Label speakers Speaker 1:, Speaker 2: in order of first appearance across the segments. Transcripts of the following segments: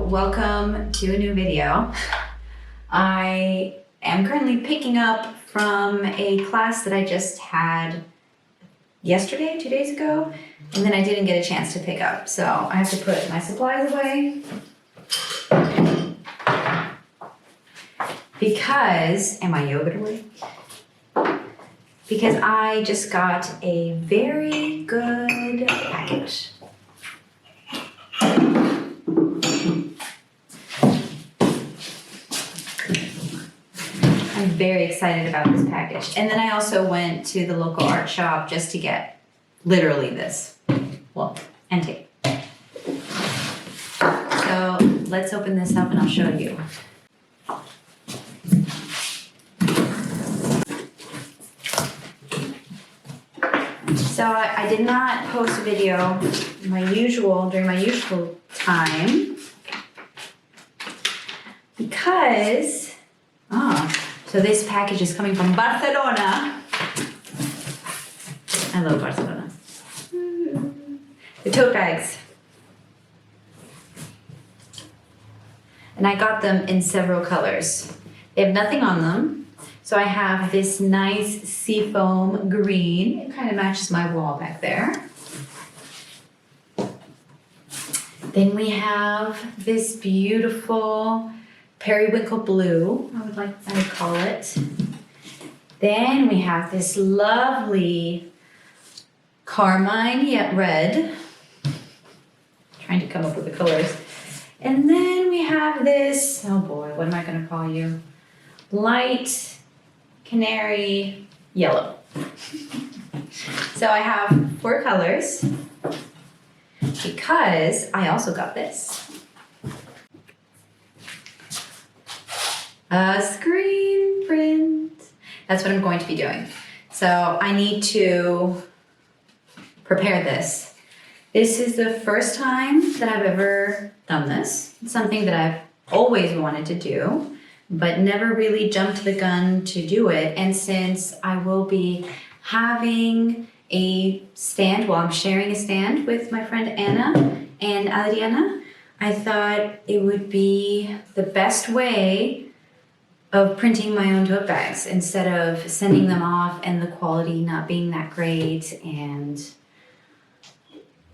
Speaker 1: welcome to a new video. I am currently picking up from a class that I just had yesterday, 2 days ago, and then I didn't get a chance to pick up. So I have to put my supplies away because, and my yogurt away, because I just got a very good package. I'm very excited about this package. And then I also went to the local art shop just to get literally this. Well, and tape. So let's open this up and I'll show you. So I did not post a video during my usual time because, so this package is coming from Barcelona. I love Barcelona. The tote bags. And I got them in several colors. They have nothing on them. So I have this nice seafoam green. It kind of matches my wall back there. Then we have this beautiful periwinkle blue, I would call it. Then we have this lovely carmine yet red. Trying to come up with the colors. And then we have this, oh boy, what am I gonna call you? Light canary yellow. So I have 4 colors because I also got this. A screen print. That's what I'm going to be doing. So I need to prepare this. This is the first time that I've ever done this. It's something that I've always wanted to do, but never really jumped the gun to do it. And since I will be having a stand, well, I'm sharing a stand with my friend Anna and Adriana, I thought it would be the best way of printing my own tote bags instead of sending them off and the quality not being that great and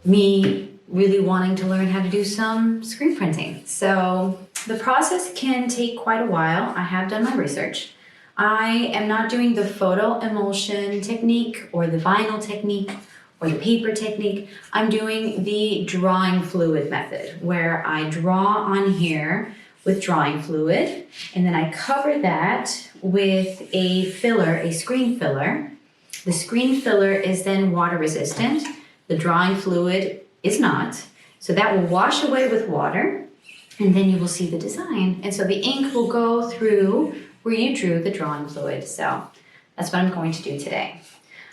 Speaker 1: me really wanting to learn how to do some screen printing. So the process can take quite a while. I have done my research. I am not doing the photo emulsion technique or the vinyl technique or the paper technique. I'm doing the drawing fluid method where I draw on here with drawing fluid, and then I cover that with a filler, a screen filler. The screen filler is then water resistant. The drawing fluid is not. So that will wash away with water, and then you will see the design. And so the ink will go through where you drew the drawing fluid. So that's what I'm going to do today.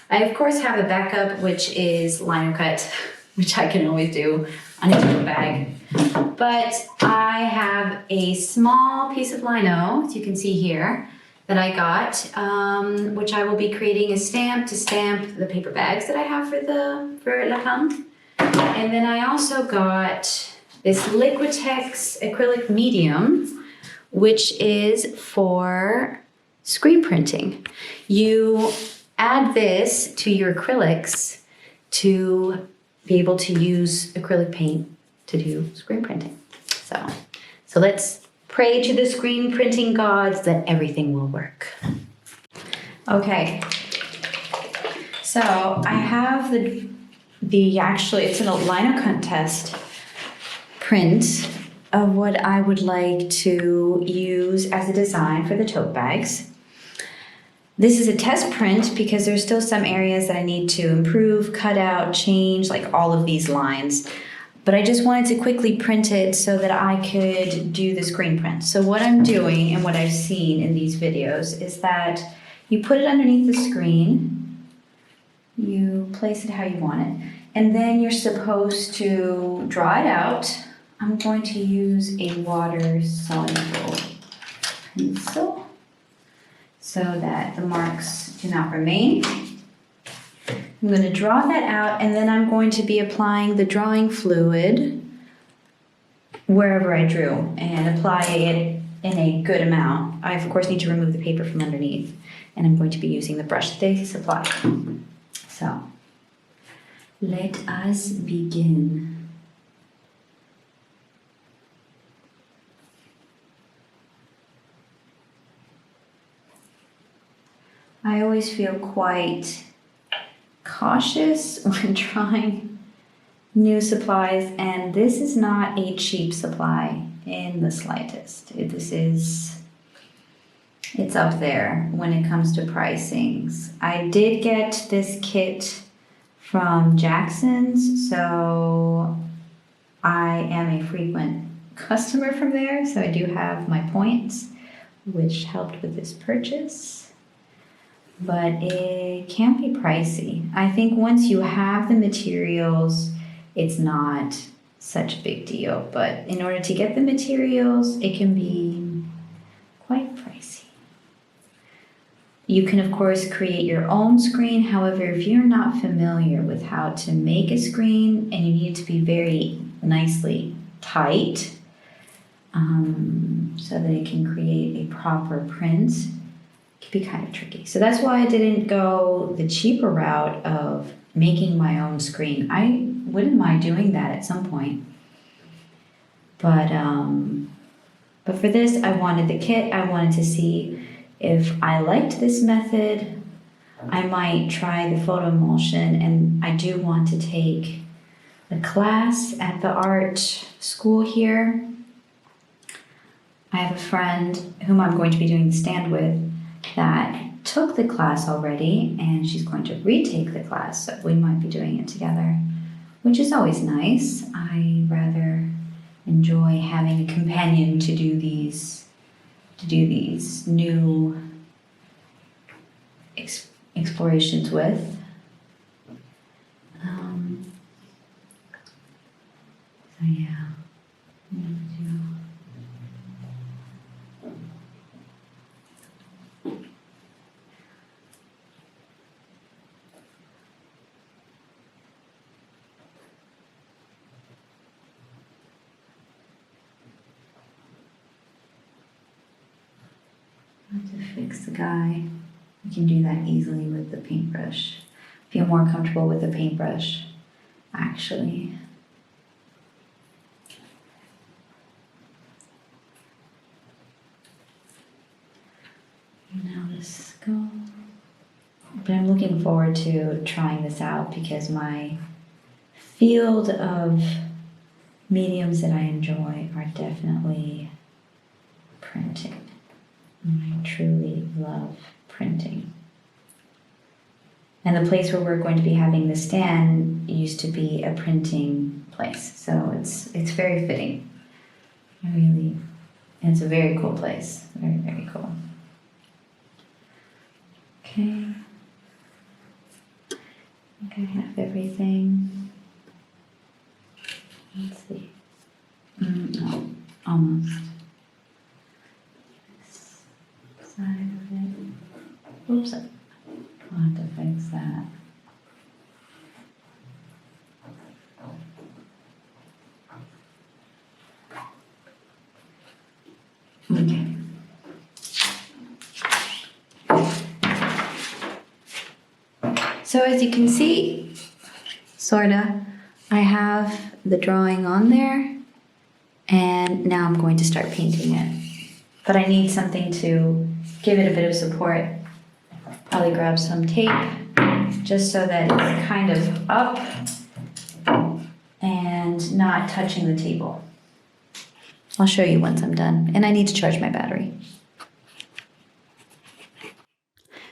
Speaker 1: I of course have a backup, which is Lino Cut, which I can always do on a tote bag. But I have a small piece of lino, as you can see here, that I got, which I will be creating a stamp to stamp the paper bags that I have for La Femme. And then I also got this Liquitex acrylic medium, which is for screen printing. You add this to your acrylics to be able to use acrylic paint to do screen printing. So let's pray to the screen printing gods that everything will work. Okay, so I have actually it's a Lino Cut test print of what I would like to use as a design for the tote bags. This is a test print because there's still some areas that I need to improve, cut out, change, like all of these lines. But I just wanted to quickly print it so that I could do the screen print. So what I'm doing and what I've seen in these videos is that you put it underneath the screen, you place it how you want it, and then you're supposed to draw it out. I'm going to use a water-soluble pencil so that the marks do not remain. I'm going to draw that out, and then I'm going to be applying the drawing fluid wherever I drew and apply it in a good amount. I, of course, need to remove the paper from underneath, and I'm going to be using the brush that they supplied. So, let us begin. I always feel quite cautious when trying new supplies, and this is not a cheap supply in the slightest. It's up there when it comes to pricings. I did get this kit from Jackson's, so I am a frequent customer from there, so I do have my points, which helped with this purchase. But it can be pricey. I think once you have the materials, it's not such a big deal. But in order to get the materials, it can be quite pricey. You can, of course, create your own screen. However, if you're not familiar with how to make a screen and you need it to be very nicely tight so that it can create a proper print, be kind of tricky. So that's why I didn't go the cheaper route of making my own screen. I wouldn't mind doing that at some point. But for this, I wanted the kit. I wanted to see if I liked this method. I might try the photo emulsion, and I do want to take a class at the art school here. I have a friend whom I'm going to be doing the stand with that took the class already, and she's going to retake the class, so we might be doing it together, which is always nice. I rather enjoy having a companion to do these new explorations with. So yeah. To fix the guy. You can do that easily with the paintbrush. Feel more comfortable with the paintbrush, actually. Now this go. But I'm looking forward to trying this out because my field of mediums that I enjoy are definitely printing. I truly love printing. And the place where we're going to be having the stand used to be a printing place. So it's very fitting. And it's a very cool place. Very, very cool. Okay. I think I have everything. Let's see. No, almost. Side of it. Oops, I'll have to fix that. Okay. So as you can see, sorta, I have the drawing on there, and now I'm going to start painting it. But I need something to give it a bit of support. Probably grab some tape just so that it's kind of up and not touching the table. I'll show you once I'm done, and I need to charge my battery.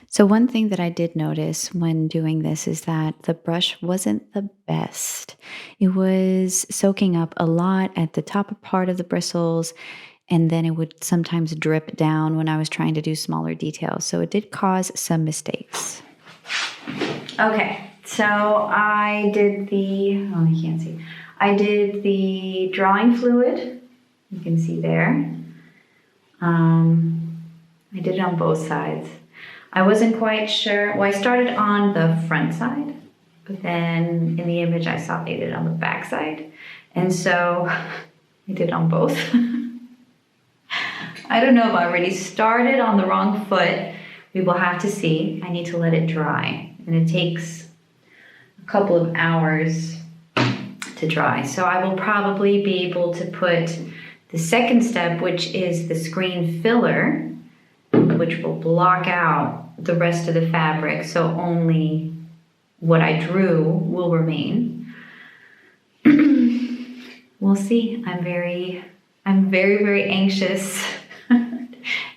Speaker 1: So one thing that I did notice when doing this is that the brush wasn't the best. It was soaking up a lot at the top part of the bristles, and then it would sometimes drip down when I was trying to do smaller details. So it did cause some mistakes. Okay, so I did the, oh, you can't see. I did the drawing fluid. You can see there. I did it on both sides. I wasn't quite sure. Well, I started on the front side, but then in the image I saw they did it on the back side. And so I did on both. I don't know if I already started on the wrong foot. We will have to see. I need to let it dry, and it takes a couple of hours to dry. So I will probably be able to put the second step, which is the screen filler, which will block out the rest of the fabric, so only what I drew will remain. We'll see. I'm very, very anxious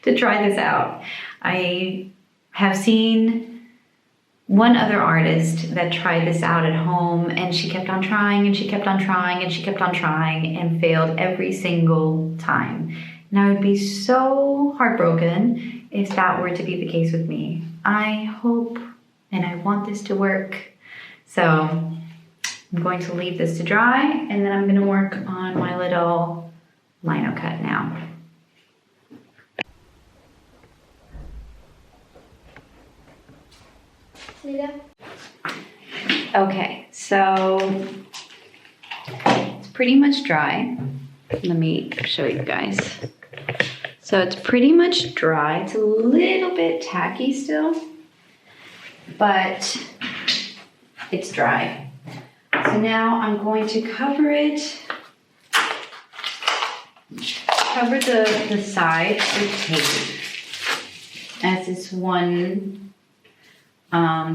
Speaker 1: to try this out. I have seen one other artist that tried this out at home, and she kept on trying and she kept on trying and she kept on trying and failed every single time. And I would be so heartbroken if that were to be the case with me. I hope and I want this to work. So I'm going to leave this to dry, and then I'm going to work on my little lino cut now. Okay, so it's pretty much dry. Let me show you guys. So it's pretty much dry. It's a little bit tacky still, but it's dry. So now I'm going to cover it, cover the sides with tape, as this one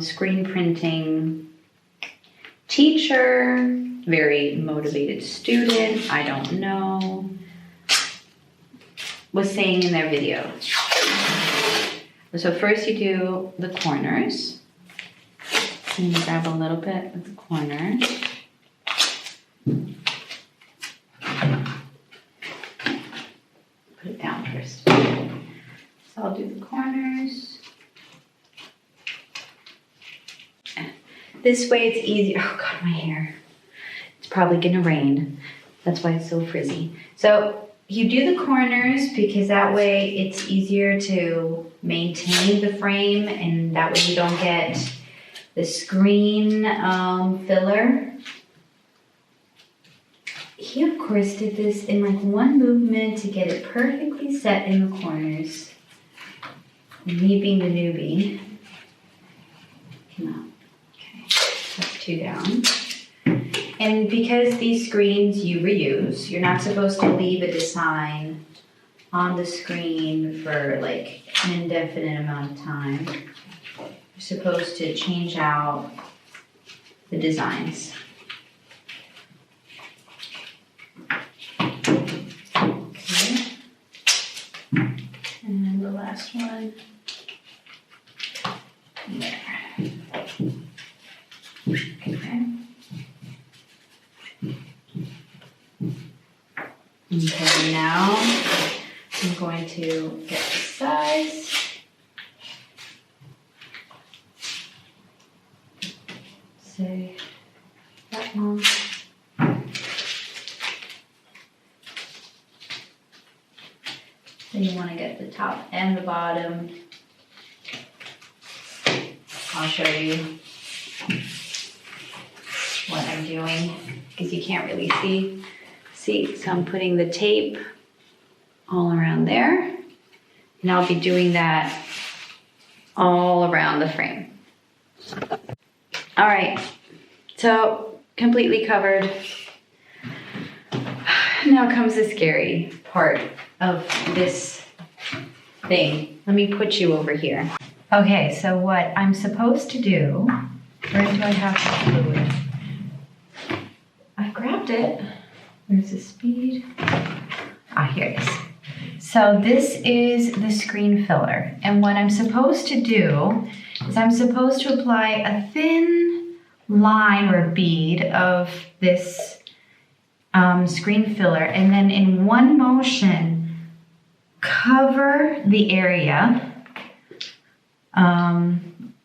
Speaker 1: screen printing teacher, very motivated student, I don't know, was saying in their video. So first you do the corners. And you grab a little bit of the corners. Put it down first. So I'll do the corners. This way it's easier. Oh God, my hair. It's probably gonna rain. That's why it's so frizzy. So you do the corners because that way it's easier to maintain the frame, and that way you don't get the screen filler. He of course did this in like one movement to get it perfectly set in the corners. Me being the newbie. Come on. That's 2 down. And because these screens you reuse, you're not supposed to leave a design on the screen for like an indefinite amount of time. You're supposed to change out the designs. Okay. And then the last one. There. Okay. Okay, now I'm going to get the size. Say that one. Then you want to get the top and the bottom. I'll show you what I'm doing because you can't really see. So I'm putting the tape all around there, and I'll be doing that all around the frame. All right, so completely covered. Now comes the scary part of this thing. Let me put you over here. Okay, so what I'm supposed to do, where do I have the fluid? I grabbed it. Where's the speed? Ah, here it is. So this is the screen filler. And what I'm supposed to do is I'm supposed to apply a thin line or bead of this screen filler, and then in one motion, cover the area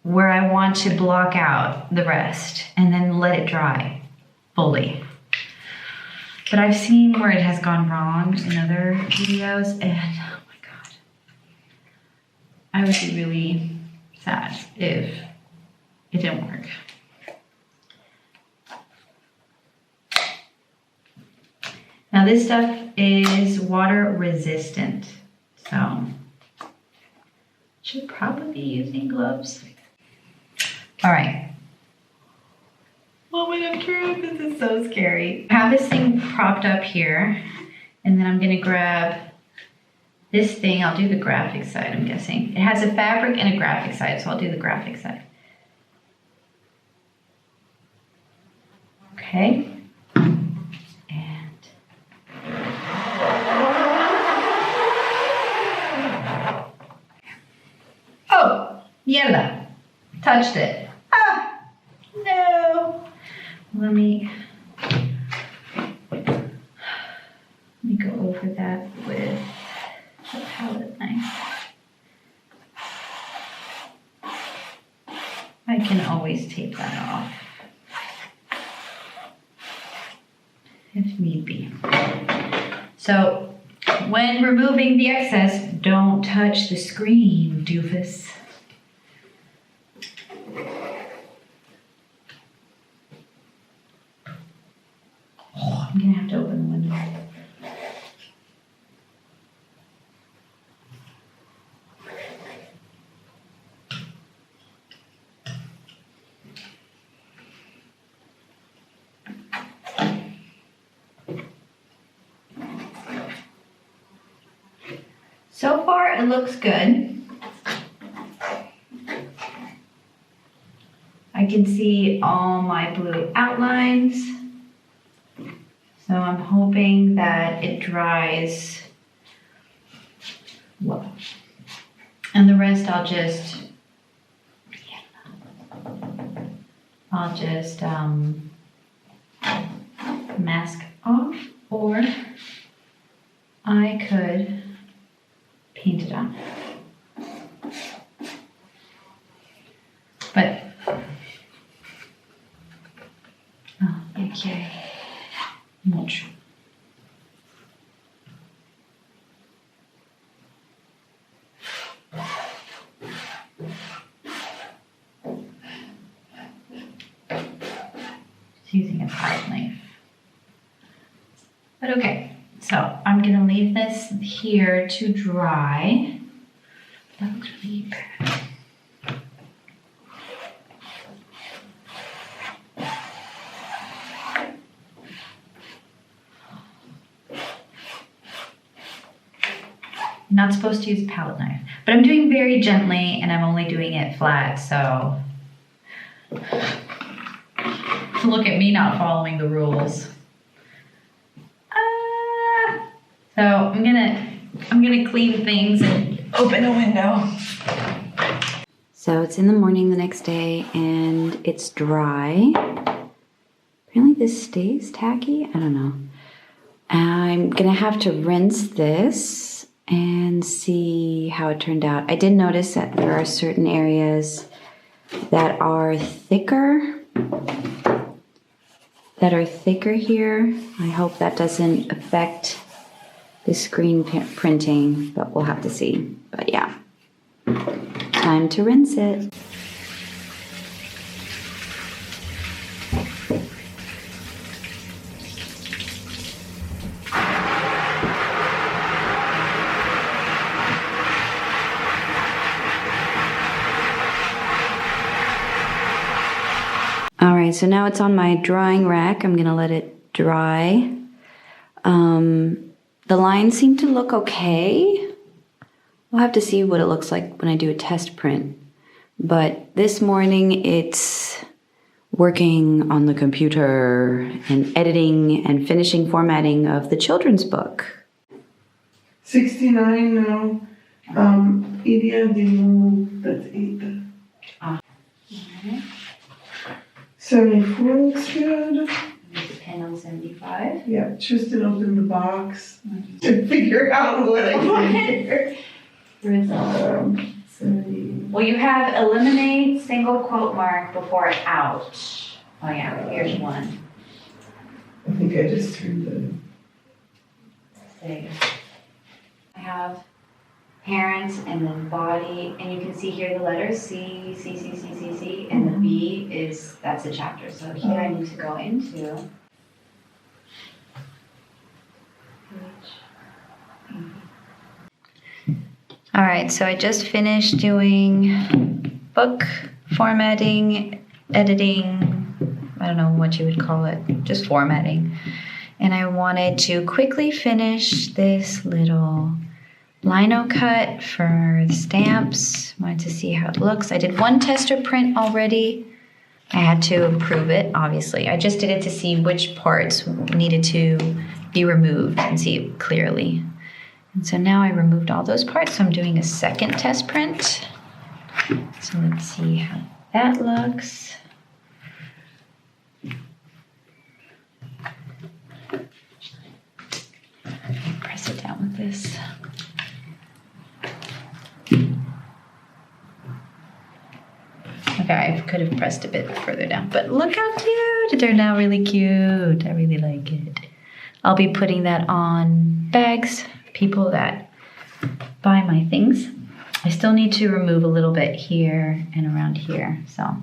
Speaker 1: where I want to block out the rest, and then let it dry fully. But I've seen where it has gone wrong in other videos, and oh my God, I would be really sad if it didn't work. Now this stuff is water resistant, so should probably be using gloves. All right. Moment of truth, this is so scary. I have this thing propped up here, and then I'm gonna grab this thing. I'll do the graphic side, I'm guessing. It has a fabric and a graphic side, so I'll do the graphic side. Okay. Mierda, touched it. Ah, no. Let me go over that with the palette knife. I can always tape that off if need be. So when removing the excess, don't touch the screen, doofus. I'm gonna have to open the window. So far, it looks good. I can see all my blue outlines. So I'm hoping that it dries well. And the rest I'll just mask off, or I could paint it on. But, oh, okay. Much. Just using a palette knife. But okay, so I'm gonna leave this here to dry. That looks really bad. Not supposed to use a palette knife, but I'm doing very gently and I'm only doing it flat, so look at me not following the rules. So I'm gonna clean things and open a window. So it's in the morning the next day and it's dry. Apparently this stays tacky, I don't know. I'm gonna have to rinse this and see how it turned out. I did notice that there are certain areas that are thicker here. I hope that doesn't affect the screen printing, but we'll have to see. But yeah, time to rinse it. All right, so now it's on my drying rack. I'm gonna let it dry. The lines seem to look okay. We'll have to see what it looks like when I do a test print. But this morning it's working on the computer and editing and finishing formatting of the children's book.
Speaker 2: 69 now. Iria, they moved, that's 8.
Speaker 1: Okay.
Speaker 2: 74 looks good.
Speaker 1: Pen on 75.
Speaker 2: Yeah, Tristan opened the box to figure out what I did here. 70.
Speaker 1: Well, you have eliminate single quote mark before out. Oh yeah, here's one.
Speaker 2: I think I just turned the...
Speaker 1: Save. I have parents and then body, and you can see here the letters C, C, C, C, C, C, and the B is, that's a chapter. So here I need to go into All right, so I just finished doing book formatting, editing, I don't know what you would call it, just formatting. And I wanted to quickly finish this little Lino Cut for the stamps. Wanted to see how it looks. I did one tester print already. I had to improve it, obviously. I just did it to see which parts needed to be removed and see it clearly. And so now I removed all those parts, so I'm doing a second test print. So let's see how that looks. Press it down with this. Okay, I could have pressed a bit further down, but look how cute. They're now really cute. I really like it. I'll be putting that on bags, people that buy my things. I still need to remove a little bit here and around here, so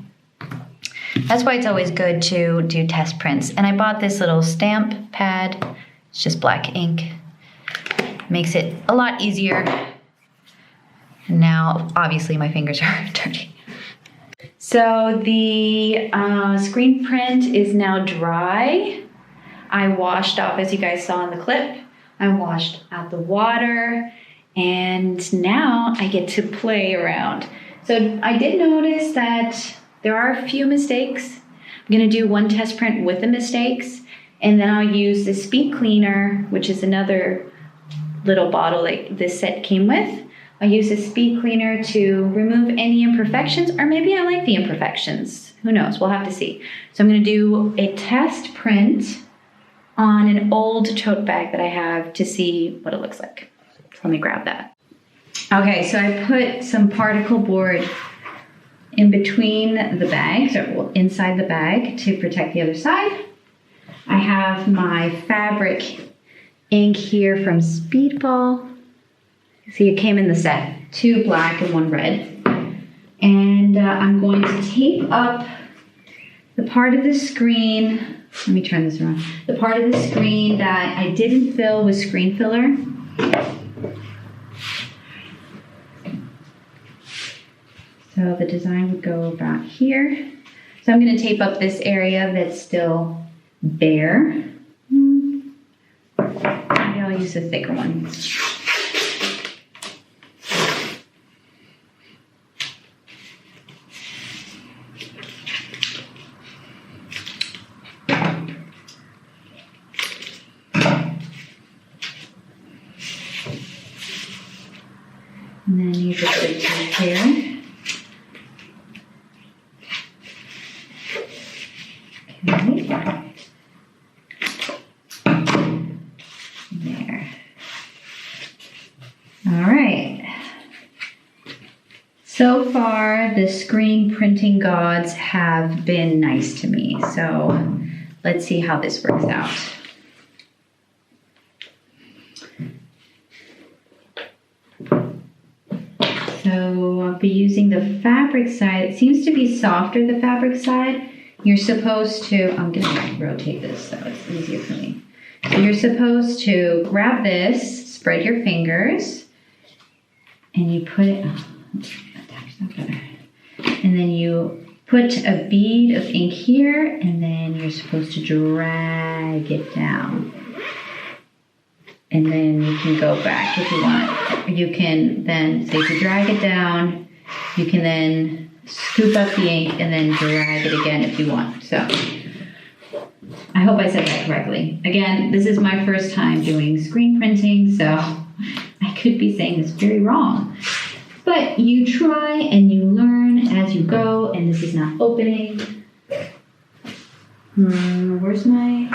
Speaker 1: that's why it's always good to do test prints. And I bought this little stamp pad. It's just black ink. Makes it a lot easier. And now, obviously, my fingers are dirty. So the screen print is now dry. I washed off, as you guys saw in the clip, I washed out the water, and now I get to play around. So I did notice that there are a few mistakes. I'm gonna do one test print with the mistakes, and then I'll use the speed cleaner, which is another little bottle like this set came with. I'll use the speed cleaner to remove any imperfections, or maybe I like the imperfections. Who knows, we'll have to see. So I'm gonna do a test print on an old tote bag that I have to see what it looks like. So let me grab that. Okay, so I put some particle board in between the bags, or inside the bag, to protect the other side. I have my fabric ink here from Speedball. See, it came in the set, 2 black and 1 red. And I'm going to tape up the part of the screen. Let me turn this around. The part of the screen that I didn't fill with screen filler. So the design would go about here. So I'm going to tape up this area that's still bare. Maybe I'll use a thicker one. And then you just put it here. Okay. There. All right. So far, the screen printing gods have been nice to me. So let's see how this works out. So I'll be using the fabric side. It seems to be softer, the fabric side. You're supposed to, I'm gonna rotate this so it's easier for me. So you're supposed to grab this, spread your fingers, and you put it, attach that better. And then you put a bead of ink here, and then you're supposed to drag it down. And then you can go back if you want. You can then, so if you drag it down, you can then scoop up the ink and then drag it again if you want. So I hope I said that correctly. Again, this is my first time doing screen printing, so I could be saying this very wrong. But you try and you learn as you go, and this is not opening. Where's my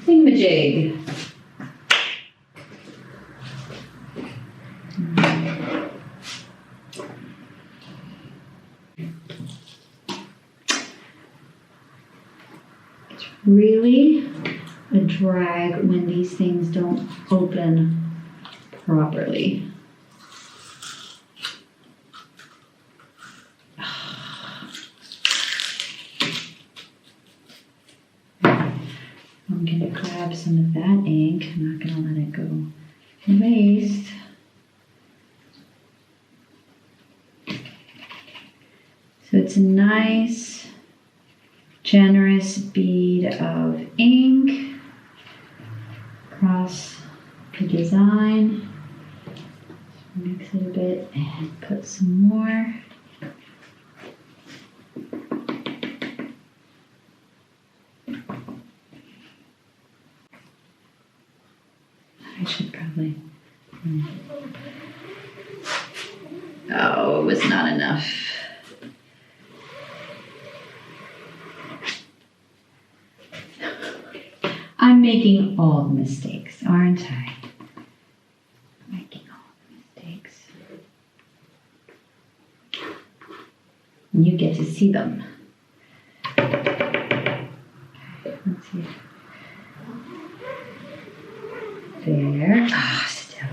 Speaker 1: thingamajig? Really a drag when these things don't open properly. I'm gonna grab some of that ink. I'm not gonna let it go to waste. So it's a nice, generous bead of ink across the design. Mix it a bit and put some more. I should probably. Oh, it was not enough. I'm making all the mistakes, aren't I? Making all the mistakes. And you get to see them. Okay, let's see. There. Ah, still.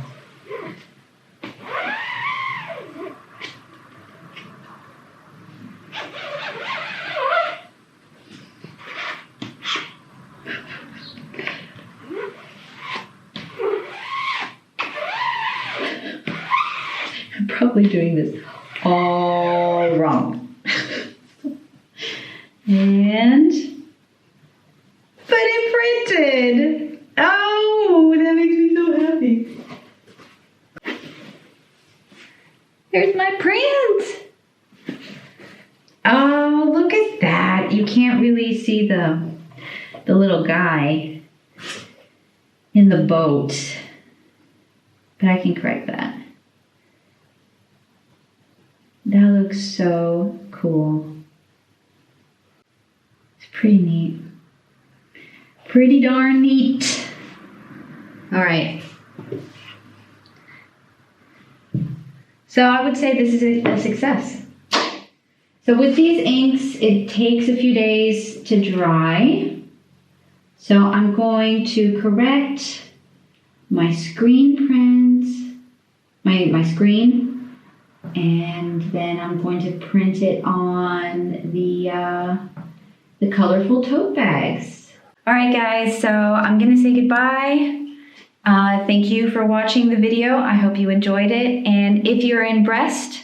Speaker 1: I'm probably doing this all wrong. And but it printed. Oh, that makes me so happy. There's my print. Oh, look at that. You can't really see the little guy in the boat, but I can correct that. That looks so cool. It's pretty neat. Pretty darn neat. All right. So I would say this is a success. So with these inks, it takes a few days to dry. So I'm going to correct my screen print, my screen, and then I'm going to print it on the colorful tote bags. All right, guys, so I'm gonna say goodbye. Thank you for watching the video. I hope you enjoyed it. And if you're in Brest,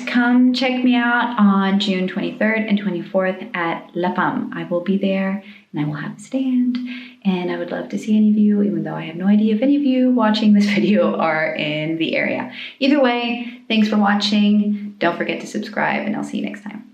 Speaker 1: come check me out on June 23rd and 24th at La Femme. I will be there and I will have a stand. And I would love to see any of you, even though I have no idea if any of you watching this video are in the area. Either way, thanks for watching. Don't forget to subscribe and I'll see you next time.